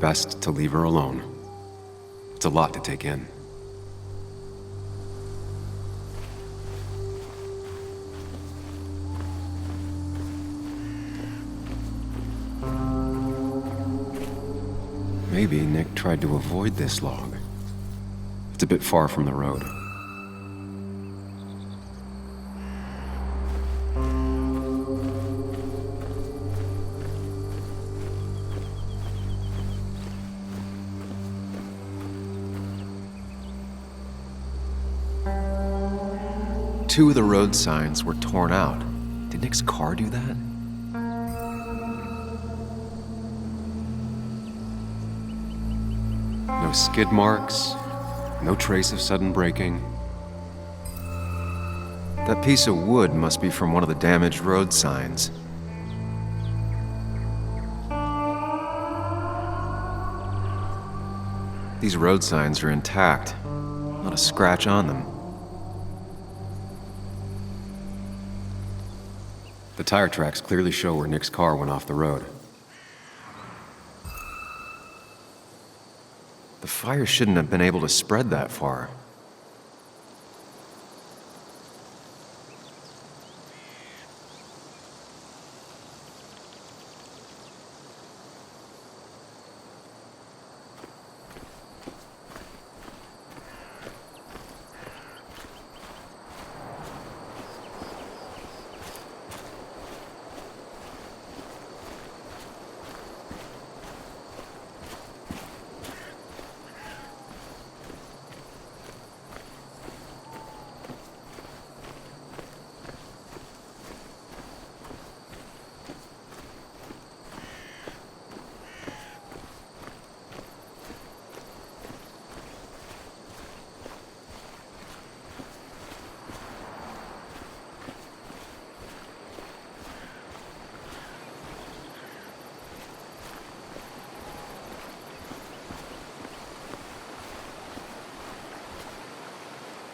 best to leave her alone. It's a lot to take in. Maybe Nick tried to avoid this log. It's a bit far from the road. Two of the road signs were torn out. Did Nick's car do that? No skid marks, no trace of sudden braking. That piece of wood must be from one of the damaged road signs. These road signs are intact, not a scratch on them. The tire tracks clearly show where Nick's car went off the road. The fire shouldn't have been able to spread that far.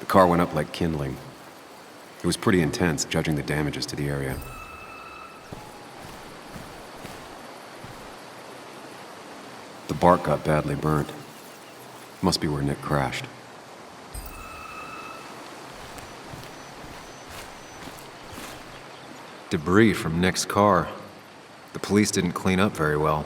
The car went up like kindling. It was pretty intense, judging the damages to the area. The bark got badly burnt. Must be where Nick crashed. Debris from Nick's car. The police didn't clean up very well.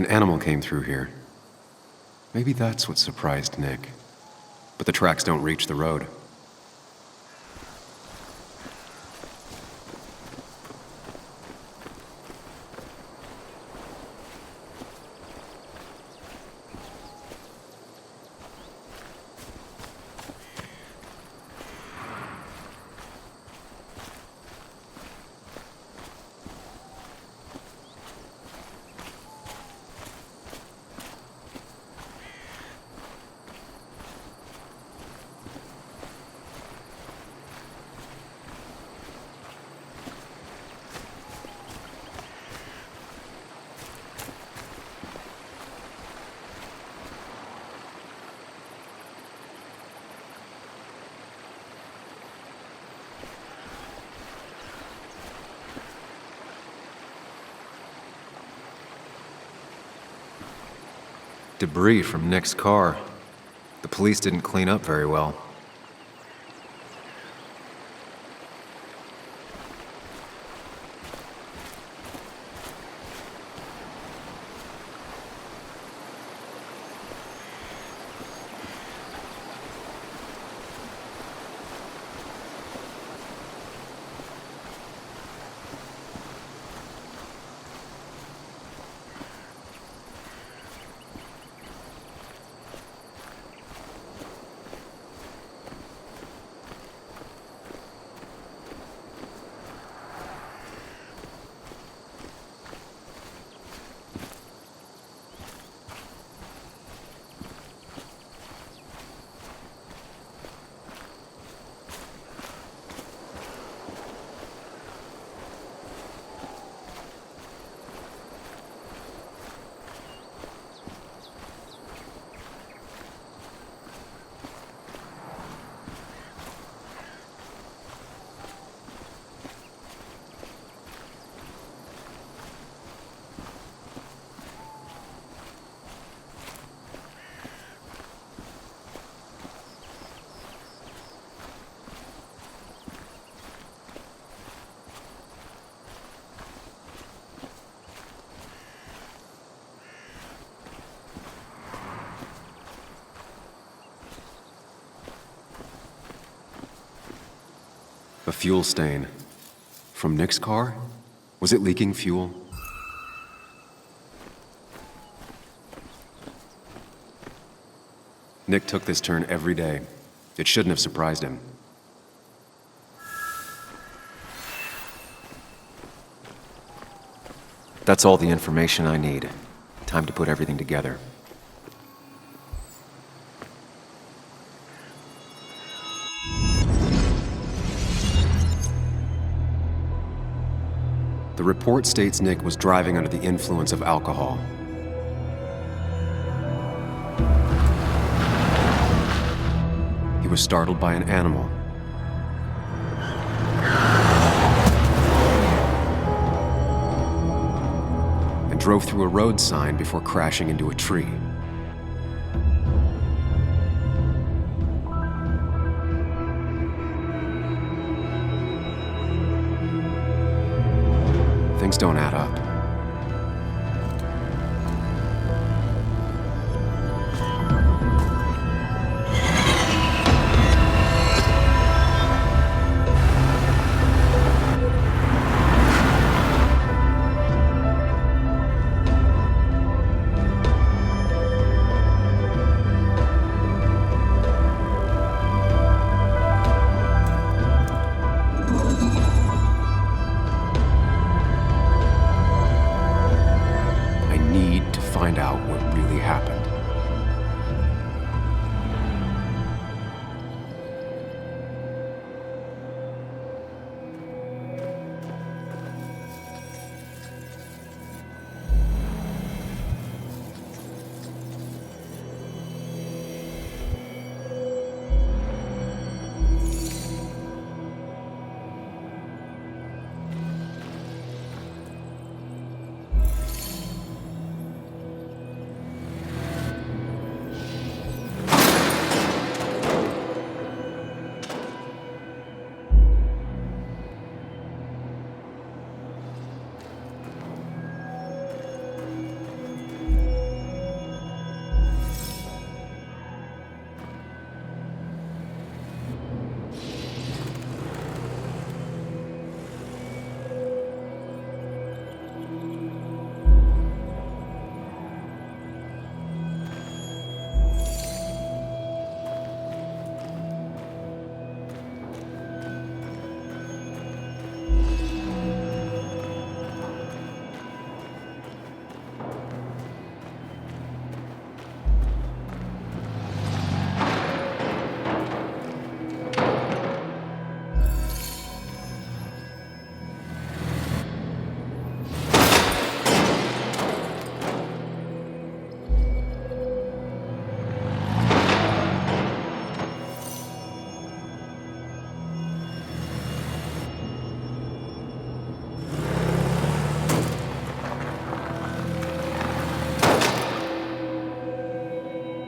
An animal came through here. Maybe that's what surprised Nick. But the tracks don't reach the road. Debris from Nick's car. The police didn't clean up very well. A fuel stain. From Nick's car? Was it leaking fuel? Nick took this turn every day. It shouldn't have surprised him. That's all the information I need. Time to put everything together. The report states Nick was driving under the influence of alcohol. He was startled by an animal. And drove through a road sign before crashing into a tree. Things don't add up.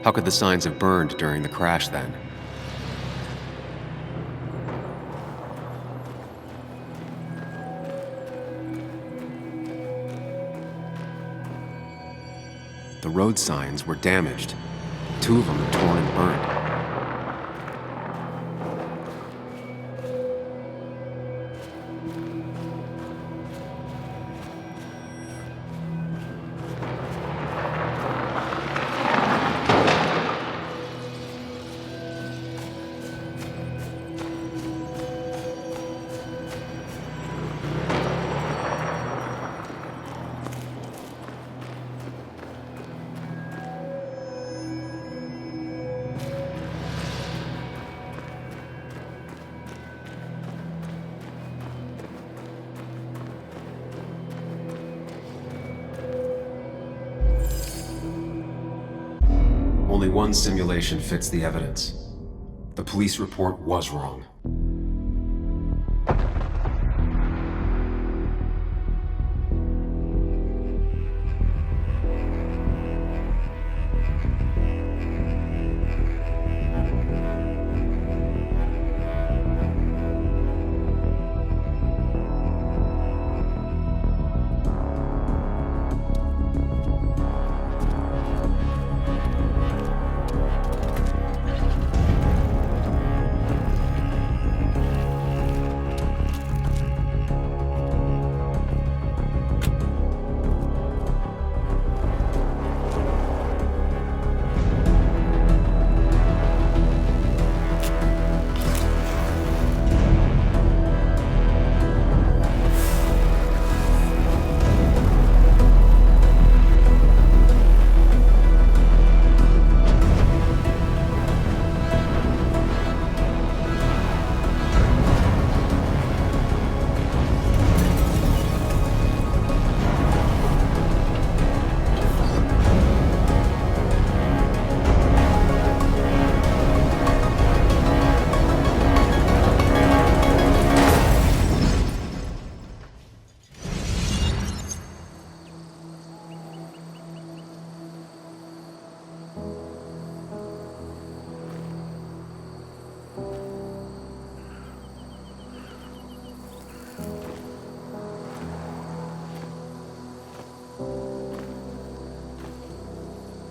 How could the signs have burned during the crash then? The road signs were damaged. 2 of them were torn and burned. Only one simulation fits the evidence. The police report was wrong.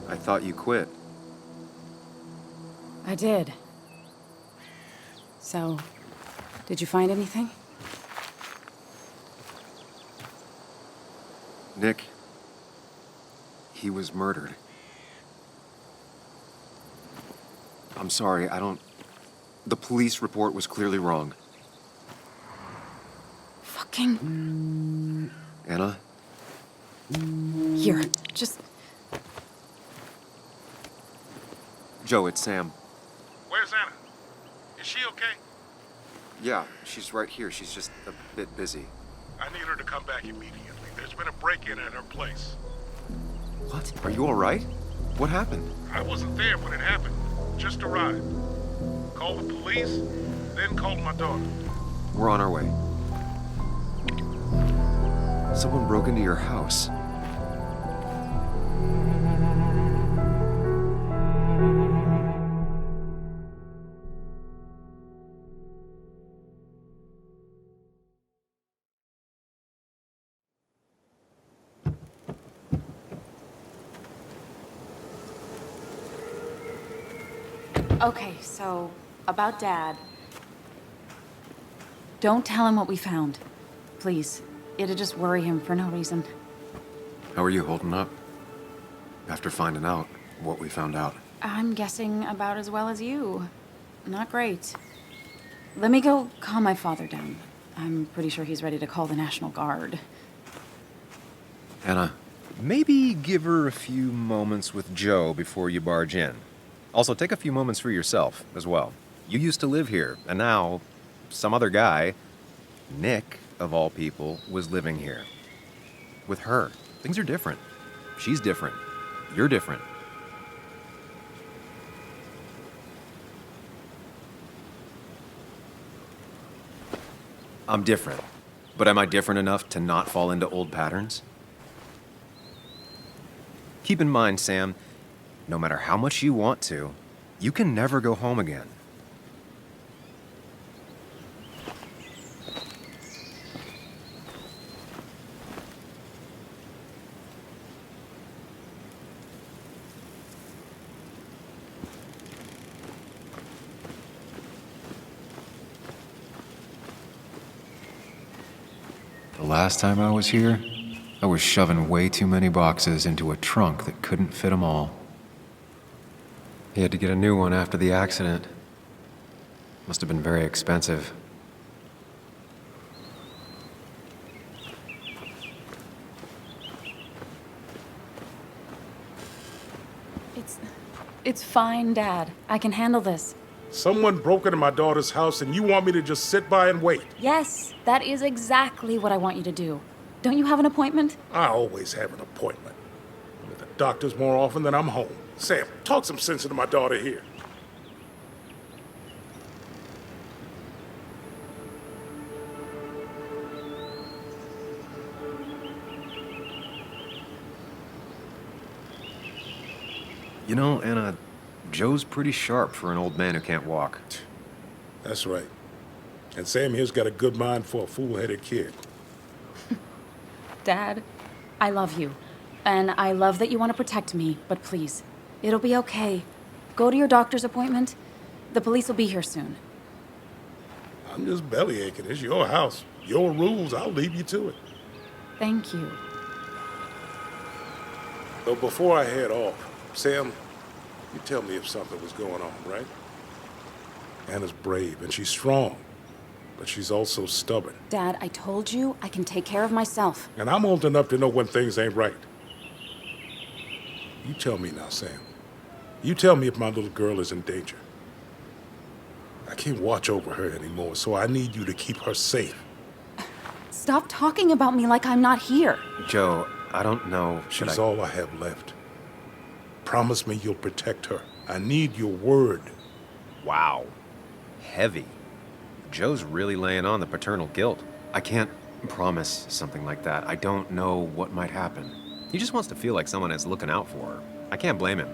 I thought you quit. I did. So, did you find anything? Nick, he was murdered. I'm sorry, the police report was clearly wrong. Fucking... Anna? Here, just... Joe, it's Sam. Where's Anna? Is she okay? Yeah, she's right here. She's just a bit busy. I need her to come back immediately. There's been a break-in at her place. What? Are you all right? What happened? I wasn't there when it happened. Just arrived. Called the police, then called my daughter. We're on our way. Someone broke into your house. Okay, so, about Dad. Don't tell him what we found. Please. It'd just worry him for no reason. How are you holding up? After finding out what we found out. I'm guessing about as well as you. Not great. Let me go calm my father down. I'm pretty sure he's ready to call the National Guard. Anna, Maybe give her a few moments with Joe before you barge in. Also, take a few moments for yourself as well. You used to live here, and now some other guy, Nick, of all people, was living here. With her. Things are different. She's different. You're different. I'm different. But am I different enough to not fall into old patterns? Keep in mind, Sam, No matter how much you want to, you can never go home again. The last time I was here, I was shoving way too many boxes into a trunk that couldn't fit them all. He had to get a new one after the accident. Must have been very expensive. It's fine, Dad. I can handle this. Someone broke into my daughter's house and you want me to just sit by and wait? Yes, that is exactly what I want you to do. Don't you have an appointment? I always have an appointment. I'm at the doctor's more often than I'm home. Sam, talk some sense into my daughter here. You know, Anna, Joe's pretty sharp for an old man who can't walk. That's right. And Sam here's got a good mind for a fool-headed kid. Dad, I love you. And I love that you want to protect me, but please, it'll be okay. Go to your doctor's appointment. The police will be here soon. I'm just bellyaching. It's your house. Your rules. I'll leave you to it. Thank you. Though before I head off, Sam, you tell me if something was going on, right? Anna's brave and she's strong, but she's also stubborn. Dad, I told you I can take care of myself. And I'm old enough to know when things ain't right. You tell me now, Sam. You tell me if my little girl is in danger. I can't watch over her anymore, so I need you to keep her safe. Stop talking about me like I'm not here. Joe, I don't know. She's all I have left. Promise me you'll protect her. I need your word. Wow. Heavy. Joe's really laying on the paternal guilt. I can't promise something like that. I don't know what might happen. He just wants to feel like someone is looking out for her. I can't blame him.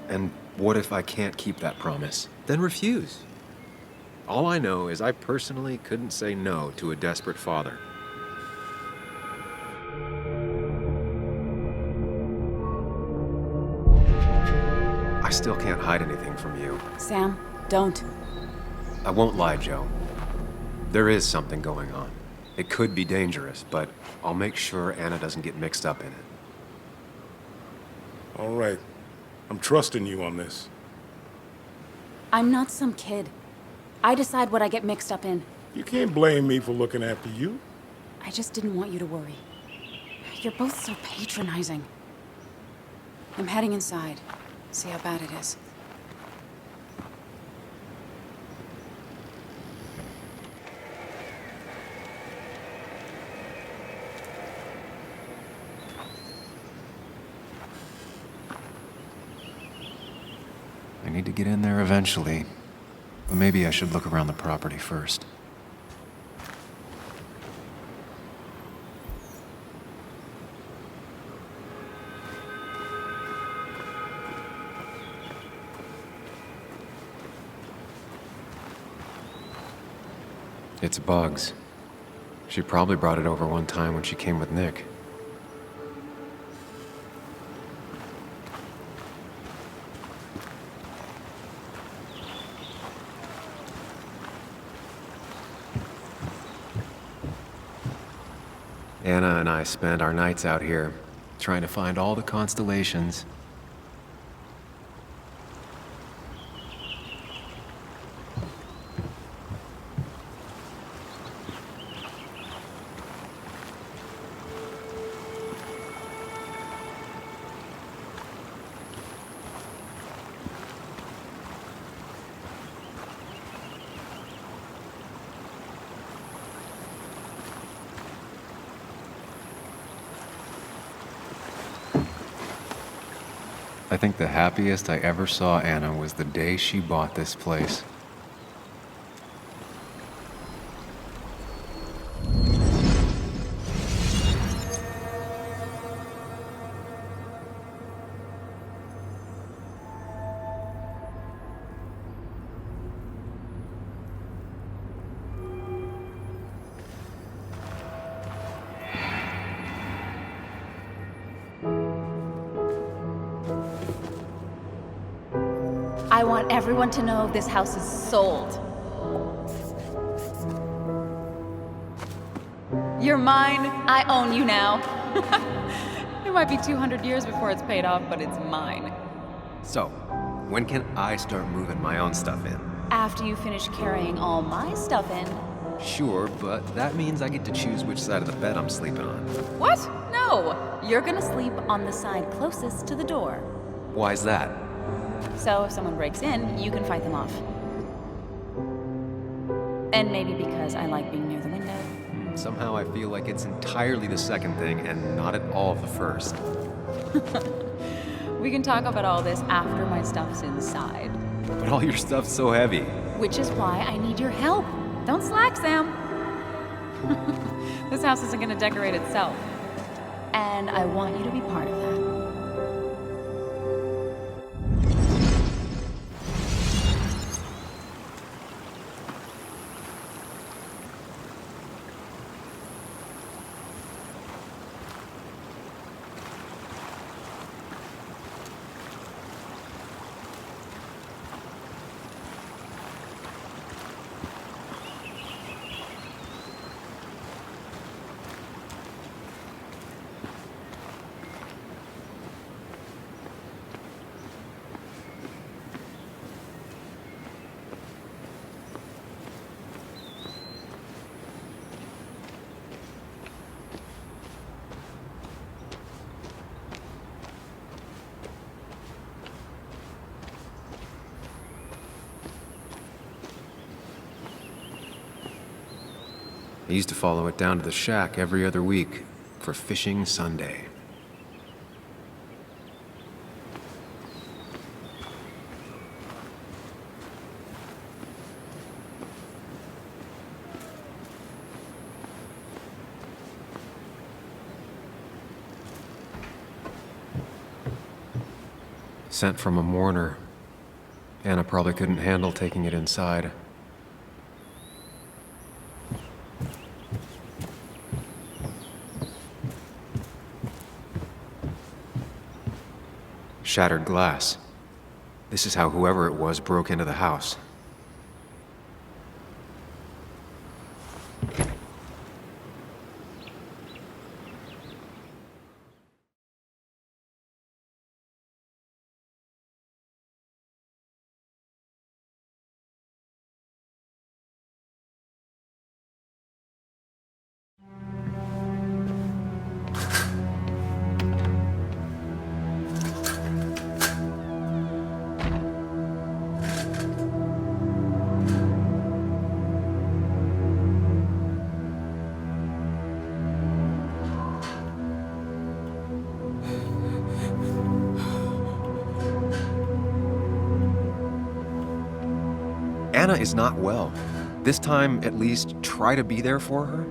And what if I can't keep that promise? Then refuse. All I know is I personally couldn't say no to a desperate father. I still can't hide anything from you. Sam, don't. I won't lie, Joe. There is something going on. It could be dangerous, but I'll make sure Anna doesn't get mixed up in it. All right. I'm trusting you on this. I'm not some kid. I decide what I get mixed up in. You can't blame me for looking after you. I just didn't want you to worry. You're both so patronizing. I'm heading inside. See how bad it is. I need to get in there eventually, but maybe I should look around the property first. It's Bugs. She probably brought it over one time when she came with Nick. Anna and I spend our nights out here, trying to find all the constellations. I think the happiest I ever saw Anna was the day she bought this place. want everyone to know this house is sold. You're mine. I own you now. It might be 200 years before it's paid off, but it's mine. So, when can I start moving my own stuff in? After you finish carrying all my stuff in. Sure, but that means I get to choose which side of the bed I'm sleeping on. What? No. You're gonna sleep on the side closest to the door. Why's that? So if someone breaks in, you can fight them off. And maybe because I like being near the window. Somehow I feel like it's entirely the second thing and not at all the first. We can talk about all this after my stuff's inside. But all your stuff's so heavy. Which is why I need your help. Don't slack, Sam. This house isn't gonna decorate itself. And I want you to be part of that. I used to follow it down to the shack every other week for Fishing Sunday. Sent from a mourner. Anna probably couldn't handle taking it inside. Shattered glass. This is how whoever it was broke into the house. Anna is not well. This time, at least, try to be there for her.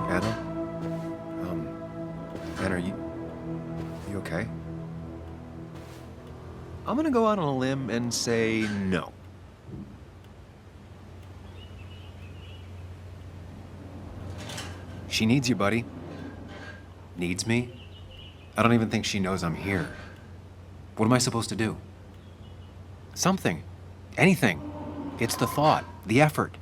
Anna? Anna, are you okay? I'm gonna go out on a limb and say no. She needs you, buddy. Needs me? I don't even think she knows I'm here. What am I supposed to do? Something. Anything. It's the thought, the effort.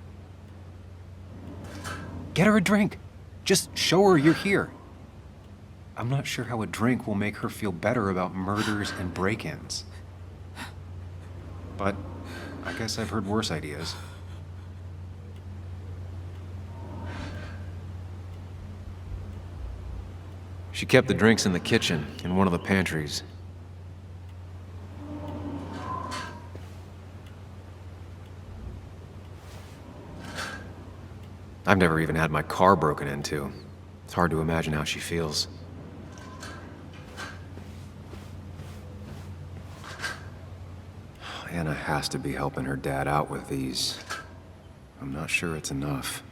Get her a drink. Just show her you're here. I'm not sure how a drink will make her feel better about murders and break-ins. But I guess I've heard worse ideas. She kept the drinks in the kitchen, in one of the pantries. I've never even had my car broken into. It's hard to imagine how she feels. Anna has to be helping her dad out with these. I'm not sure it's enough.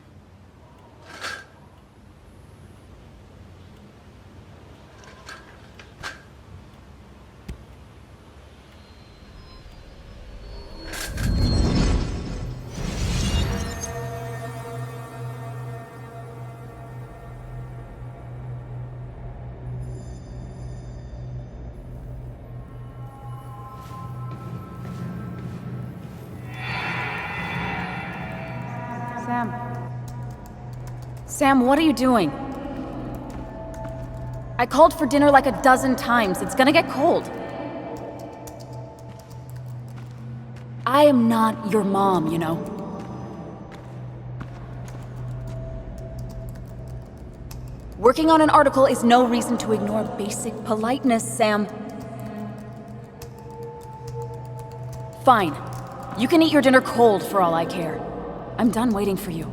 Sam. Sam, what are you doing? I called for dinner like a dozen times. It's gonna get cold. I am not your mom, you know. Working on an article is no reason to ignore basic politeness, Sam. Fine. You can eat your dinner cold for all I care. I'm done waiting for you.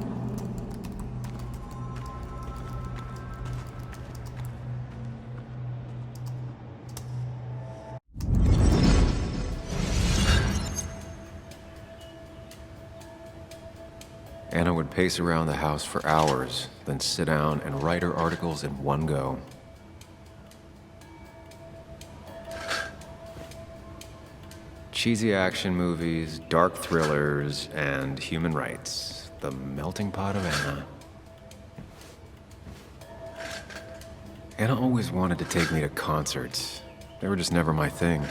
Anna would pace around the house for hours, then sit down and write her articles in one go. Cheesy action movies, dark thrillers, and human rights. The melting pot of Anna. Anna always wanted to take me to concerts. They were just never my thing.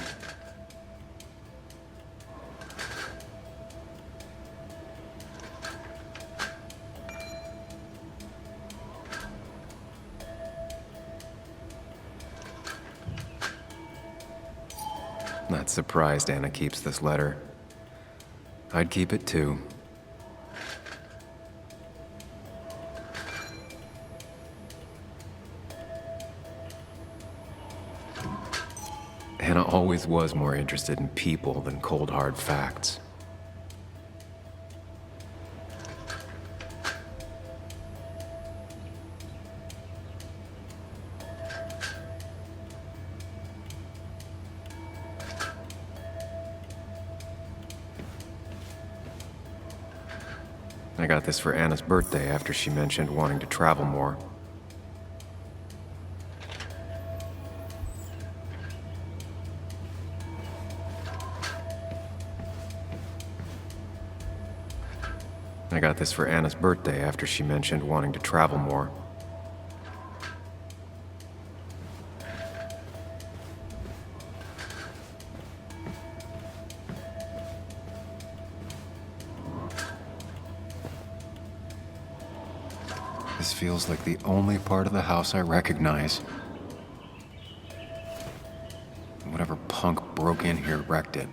Not surprised Anna keeps this letter. I'd keep it too. Anna always was more interested in people than cold hard facts. I got this for Anna's birthday after she mentioned wanting to travel more. I got this for Anna's birthday after she mentioned wanting to travel more. This feels like the only part of the house I recognize. Whatever punk broke in here wrecked it.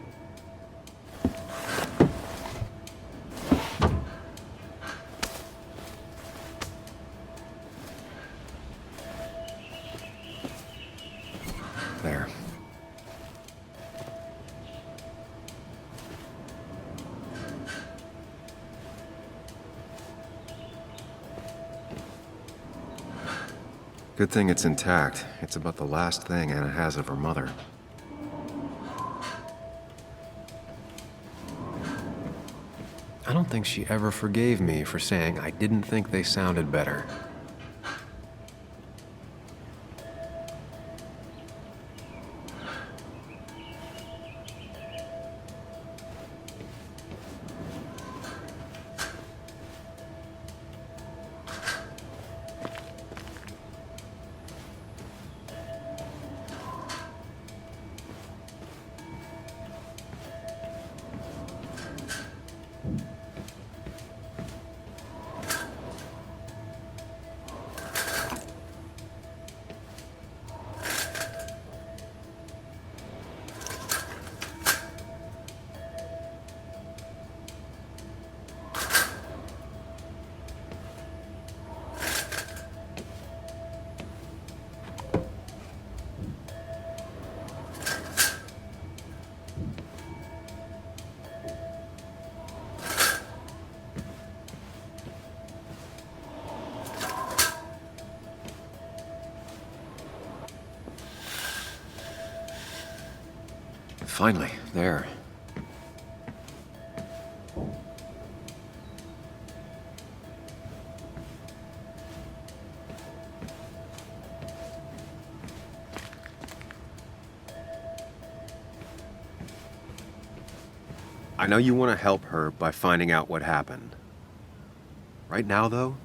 There. Good thing it's intact. It's about the last thing Anna has of her mother. I don't think she ever forgave me for saying I didn't think they sounded better. Finally, there. I know you want to help her by finding out what happened. Right now, though,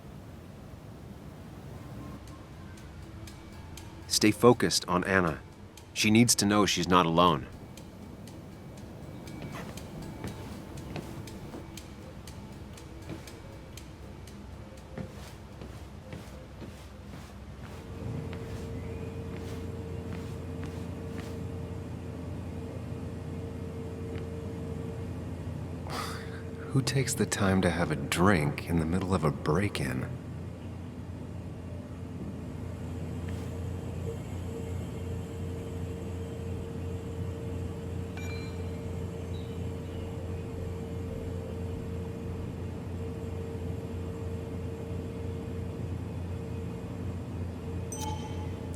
stay focused on Anna. She needs to know she's not alone. Who takes the time to have a drink in the middle of a break-in?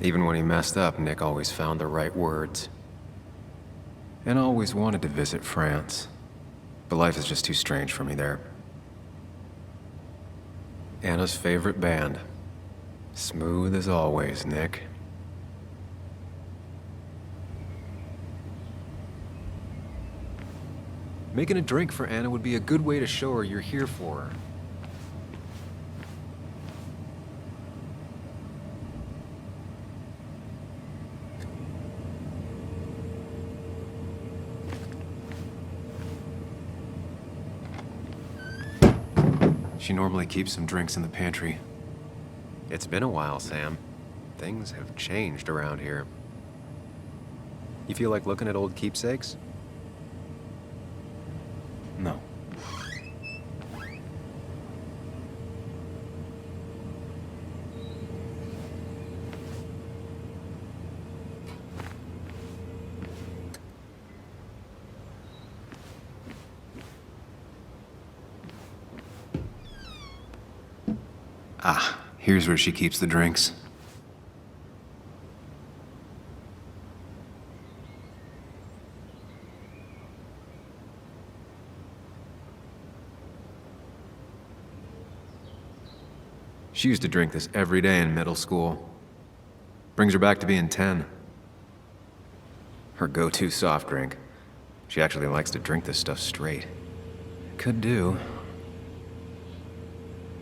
Even when he messed up, Nick always found the right words. And always wanted to visit France. But life is just too strange for me there. Anna's favorite band. Smooth as always, Nick. Making a drink for Anna would be a good way to show her you're here for her. She normally keeps some drinks in the pantry. It's been a while, Sam. Things have changed around here. You feel like looking at old keepsakes? No. Ah, here's where she keeps the drinks. She used to drink this every day in middle school. Brings her back to being 10. Her go-to soft drink. She actually likes to drink this stuff straight. Could do.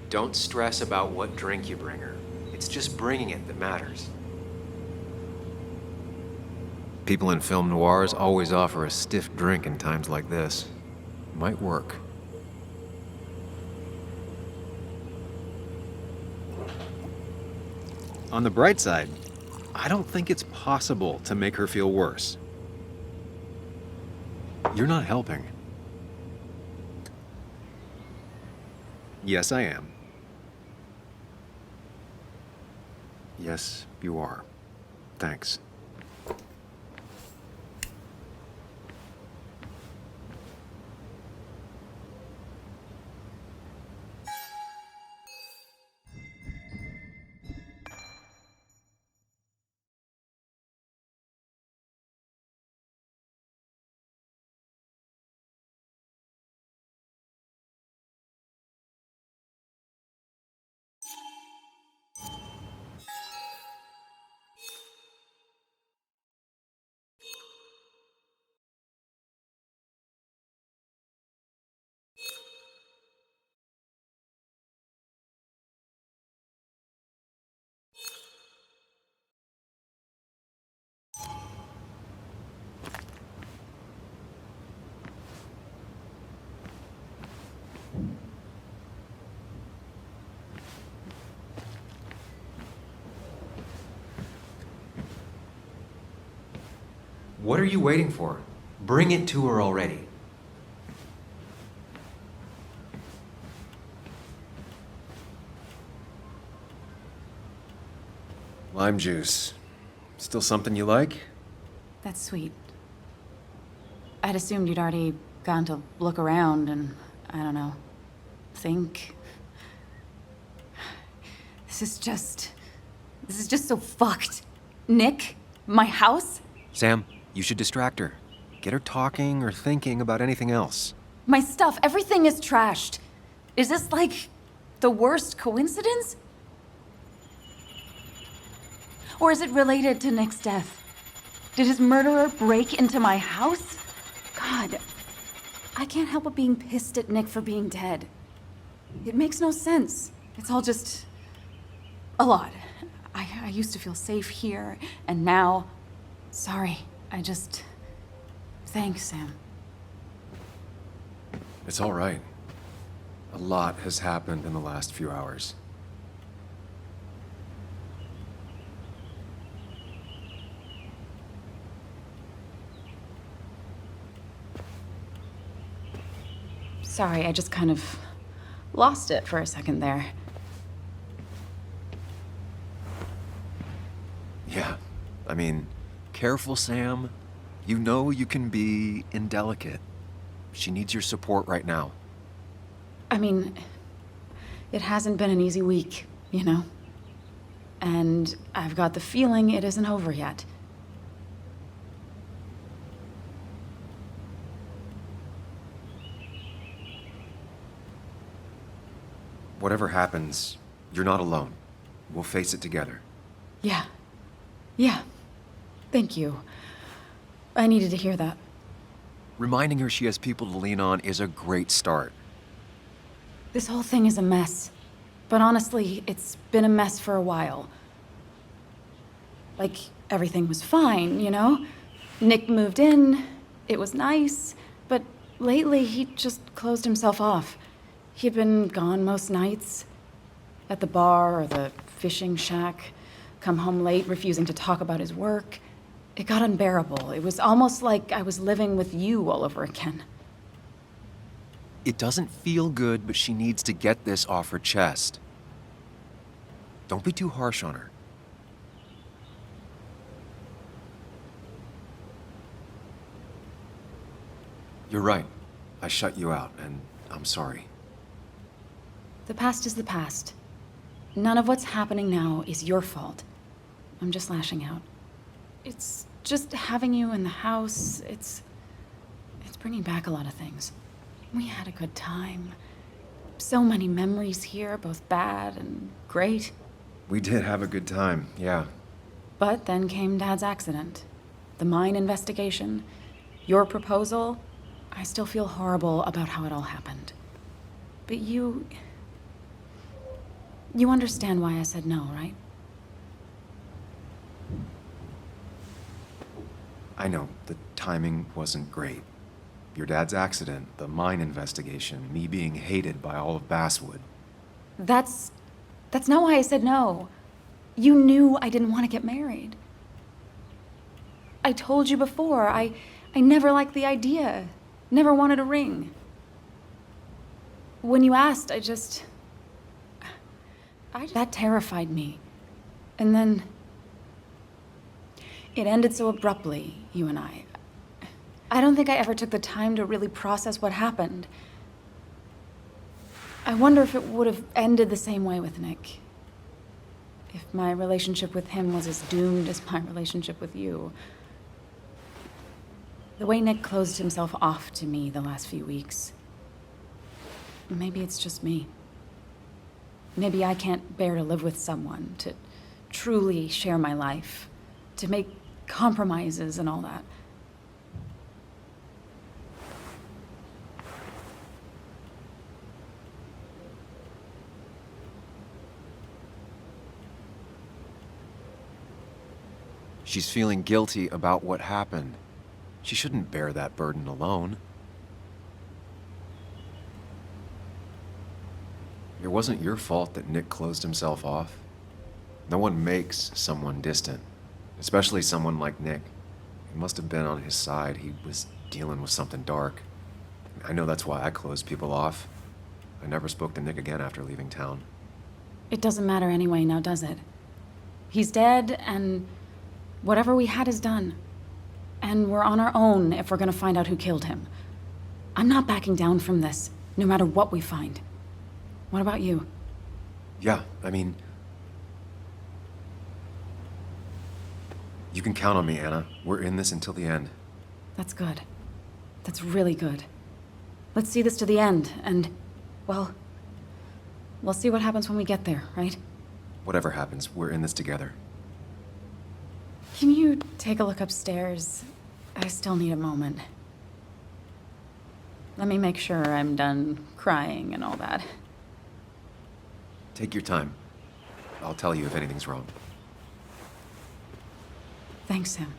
Don't stress about what drink you bring her. It's just bringing it that matters. People in film noirs always offer a stiff drink in times like this. Might work. On the bright side, I don't think it's possible to make her feel worse. You're not helping. Yes, I am. Yes, you are. Thanks. What are you waiting for? Bring it to her already. Lime juice. Still something you like? That's sweet. I'd assumed you'd already gone to look around and, I don't know, think. This is just so fucked. Nick? My house? Sam, you should distract her. Get her talking or thinking about anything else. My stuff, everything is trashed. Is this like the worst coincidence? Or is it related to Nick's death? Did his murderer break into my house? God, I can't help but being pissed at Nick for being dead. It makes no sense. It's all just a lot. I used to feel safe here, and now, sorry, thanks, Sam. It's all right. A lot has happened in the last few hours. Sorry, I just kind of lost it for a second there. Yeah, I mean, careful, Sam. You know you can be indelicate. She needs your support right now. I mean, it hasn't been an easy week, you know? And I've got the feeling it isn't over yet. Whatever happens, you're not alone. We'll face it together. Yeah. Yeah. Thank you. I needed to hear that. Reminding her she has people to lean on is a great start. This whole thing is a mess. But honestly, it's been a mess for a while. Like, everything was fine, you know? Nick moved in, it was nice, but lately he just closed himself off. He'd been gone most nights, at the bar or the fishing shack, come home late, refusing to talk about his work. It got unbearable. It was almost like I was living with you all over again. It doesn't feel good, but she needs to get this off her chest. Don't be too harsh on her. You're right. I shut you out, and I'm sorry. The past is the past. None of what's happening now is your fault. I'm just lashing out. It's just having you in the house, it's bringing back a lot of things. We had a good time. So many memories here, both bad and great. We did have a good time, yeah. But then came Dad's accident. The mine investigation. Your proposal. I still feel horrible about how it all happened. But you understand why I said no, right? I know, the timing wasn't great. Your dad's accident, the mine investigation, me being hated by all of Basswood. That's not why I said no. You knew I didn't want to get married. I told you before, I never liked the idea. Never wanted a ring. When you asked, that terrified me. And then it ended so abruptly, you and I. I don't think I ever took the time to really process what happened. I wonder if it would have ended the same way with Nick. If my relationship with him was as doomed as my relationship with you. The way Nick closed himself off to me the last few weeks. Maybe it's just me. Maybe I can't bear to live with someone, to truly share my life, to make compromises and all that. She's feeling guilty about what happened. She shouldn't bear that burden alone. It wasn't your fault that Nick closed himself off. No one makes someone distant, especially someone like Nick. He must have been on his side. He was dealing with something dark. I know that's why I closed people off. I never spoke to Nick again after leaving town. It doesn't matter anyway, now does it? He's dead, and whatever we had is done. And we're on our own if we're gonna find out who killed him. I'm not backing down from this, no matter what we find. What about you? Yeah, I mean... You can count on me, Anna. We're in this until the end. That's good. That's really good. Let's see this to the end, and, well, we'll see what happens when we get there, right? Whatever happens, we're in this together. Can you take a look upstairs? I still need a moment. Let me make sure I'm done crying and all that. Take your time. I'll tell you if anything's wrong. Thanks, Sam.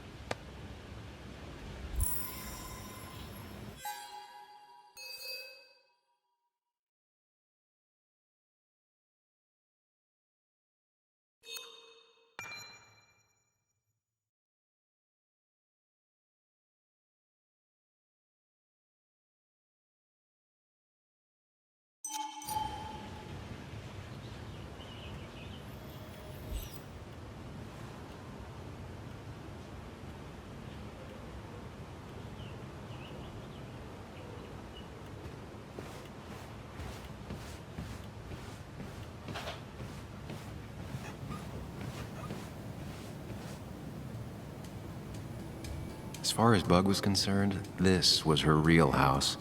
As far as Bug was concerned, this was her real house.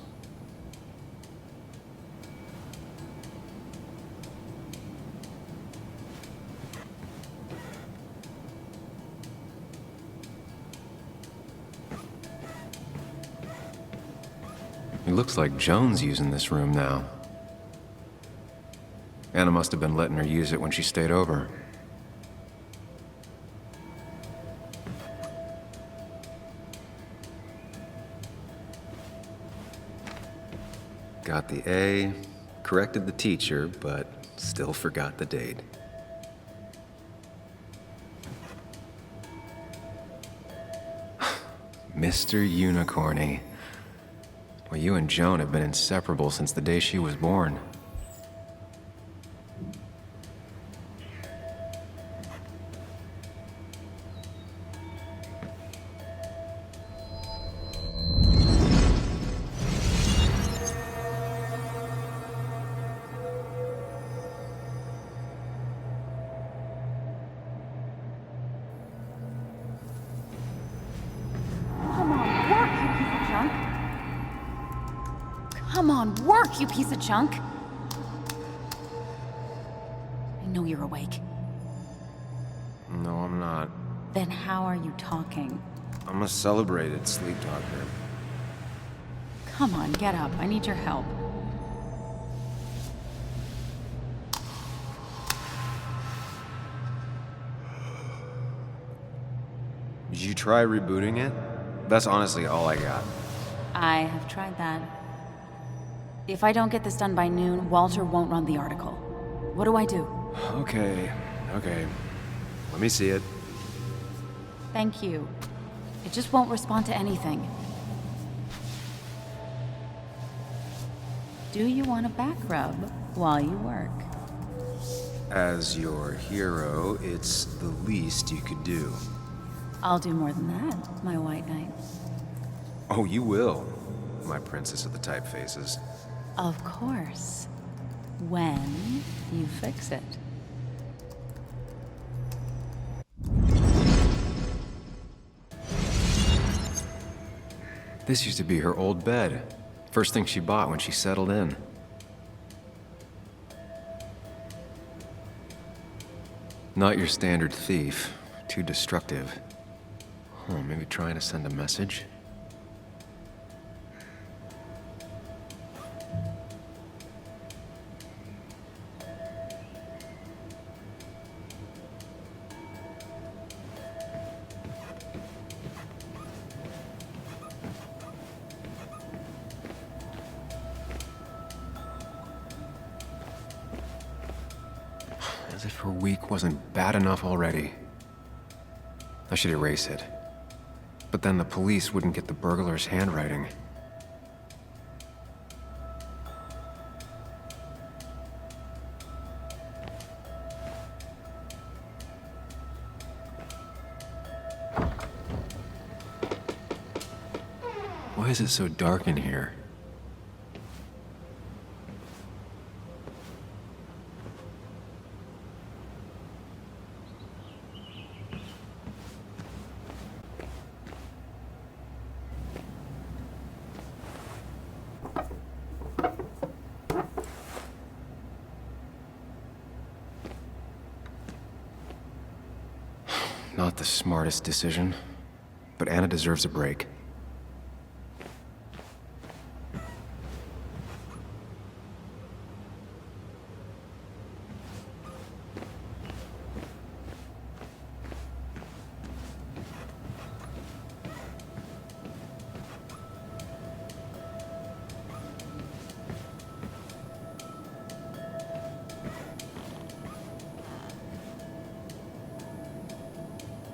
It looks like Joan's using this room now. Anna must have been letting her use it when she stayed over. Got the A, corrected the teacher, but still forgot the date. Mr. Unicorny. Well, you and Joan have been inseparable since the day she was born. Come on, work, you piece of junk! I know you're awake. No, I'm not. Then how are you talking? I'm a celebrated sleep talker. Come on, get up. I need your help. Did you try rebooting it? That's honestly all I got. I have tried that. If I don't get this done by noon, Walter won't run the article. What do I do? Okay. Let me see it. Thank you. It just won't respond to anything. Do you want a back rub while you work? As your hero, it's the least you could do. I'll do more than that, my white knight. Oh, you will, my princess of the typefaces. Of course. When you fix it. This used to be her old bed. First thing she bought when she settled in. Not your standard thief. Too destructive. Oh, maybe trying to send a message? As if her week wasn't bad enough already. I should erase it. But then the police wouldn't get the burglar's handwriting. Why is it so dark in here? Not the smartest decision, but Anna deserves a break.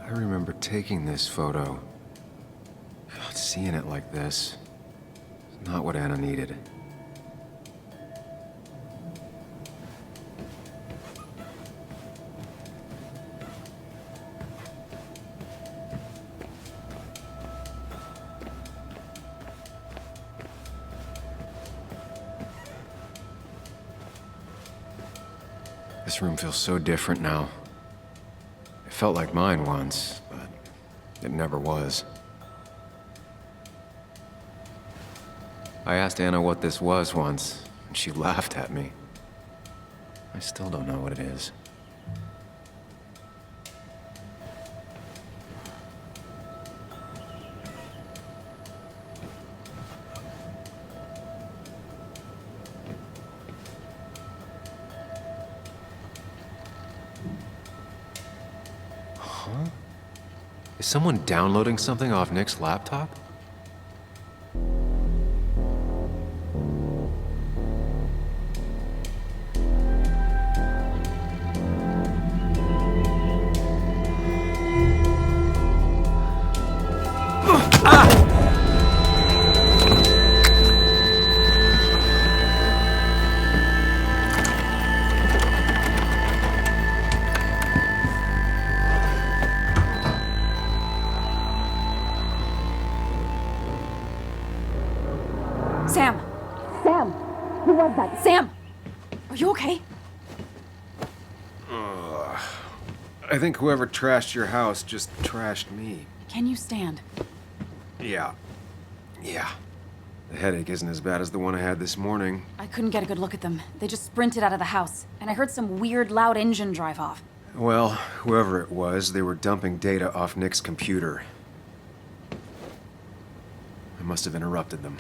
I remember taking this photo. God, seeing it like this is not what Anna needed. This room feels so different now. It felt like mine once, but it never was. I asked Anna what this was once, and she laughed at me. I still don't know what it is. Huh? Is someone downloading something off Nick's laptop? Sam! Sam! Who was that? Sam! Are you okay? I think whoever trashed your house just trashed me. Can you stand? Yeah. The headache isn't as bad as the one I had this morning. I couldn't get a good look at them. They just sprinted out of the house, and I heard some weird, loud engine drive off. Well, whoever it was, they were dumping data off Nick's computer. I must have interrupted them.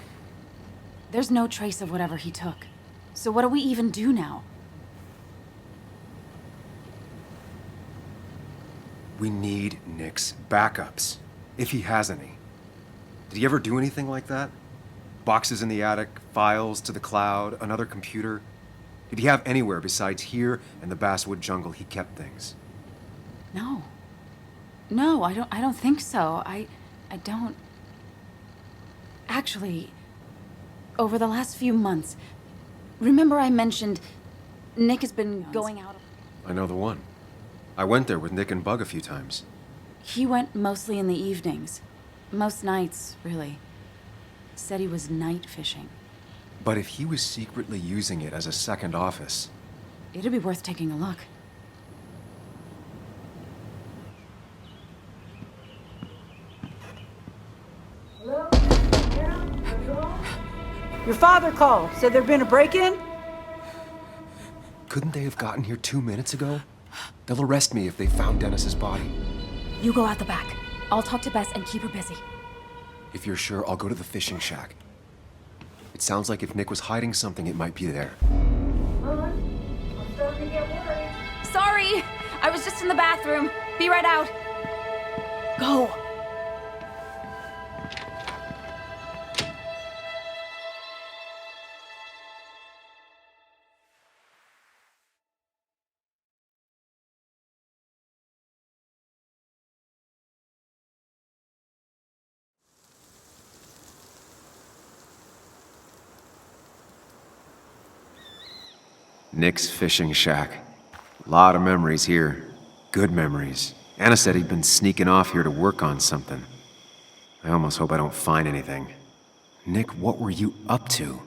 There's no trace of whatever he took. So what do we even do now? We need Nick's backups, if he has any. Did he ever do anything like that? Boxes in the attic, files to the cloud, another computer? Did he have anywhere besides here and the Basswood jungle he kept things? No. No, I don't think so. I don't... Actually, over the last few months, remember I mentioned Nick has been going out... I know the one. I went there with Nick and Bug a few times. He went mostly in the evenings. Most nights, really. Said he was night fishing. But if he was secretly using it as a second office... It'd be worth taking a look. Hello? Your father called. Said there'd been a break-in? Couldn't they have gotten here 2 minutes ago? They'll arrest me if they found Dennis's body. You go out the back. I'll talk to Bess and keep her busy. If you're sure, I'll go to the fishing shack. It sounds like if Nick was hiding something, it might be there. I'm starting to get worried. Sorry! I was just in the bathroom. Be right out. Go! Nick's fishing shack. Lot of memories here. Good memories. Anna said he'd been sneaking off here to work on something. I almost hope I don't find anything. Nick, what were you up to?